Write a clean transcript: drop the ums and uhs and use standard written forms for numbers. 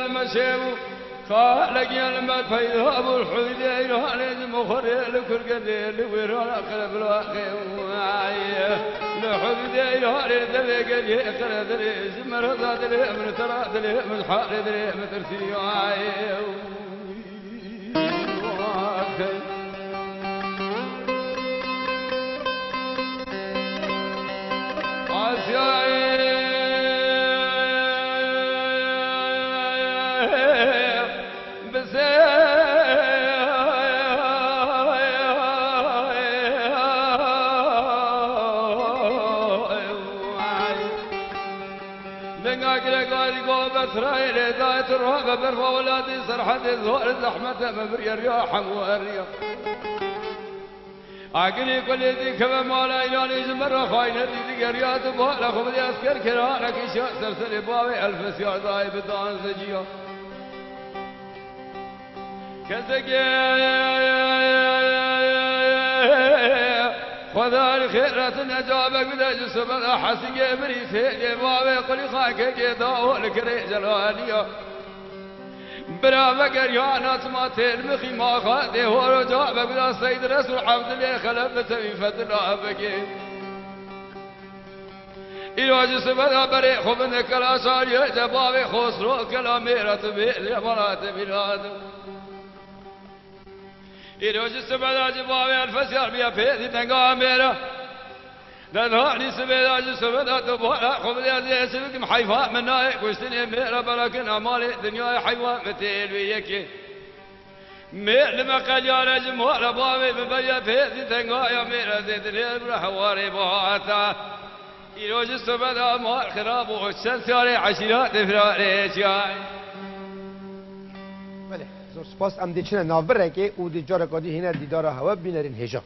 المشيب خالق لما فيها ابو الحديد هاني مخري لكل قدير ويران قلب الواقع لحديد هاني ذلك يقرا ذلك مرضات له من ترى ذلك من حار ذلك من ترسي إسرائيل ذات الرهبة برفع ولادي سرحة الزهر زحمة مبري الرياح والرياح عقلي كل ذي كما مالا إلاني زمر خاينة ذي قريات بوالا خبذي أسكر كرانك إشاء سرسل باوي ألف سيار ضايب الدان سجيا كسكي خذا الخيرات نجابك بدا جسم حسي بريس جبابي قل خاك جدا لكري جلاليا برا بقريانا تماتين مخي ما خاده هو رجابك بدا سيد رسول عبد الله خلف سوي فتنا بكي إلو جسم ذا بري خبن كلا ساري جبابي خسرو كلا ميرت بيل مرات بلاد إلو جسم ذا جبابي الفسيار بيا فيدي تنقى ميرا نذهاني سبيل جسم ذا تبولا خبز زي سلك محيفا من نايك وشتني ميرا بلكن أمالي دنيا حيوان مثيل ويكي ميل ما قال يا نجم ولا بابي ببيا فيدي تنقى يا ميرا زيت الهيب حواري بواتا إلو جسم ذا مال خراب والشمس ياري عشيرات فراري شاي زور سپاس ام دیچنه ناوبره که او دی جارکادی هینه دیدار هوا بینرین هجا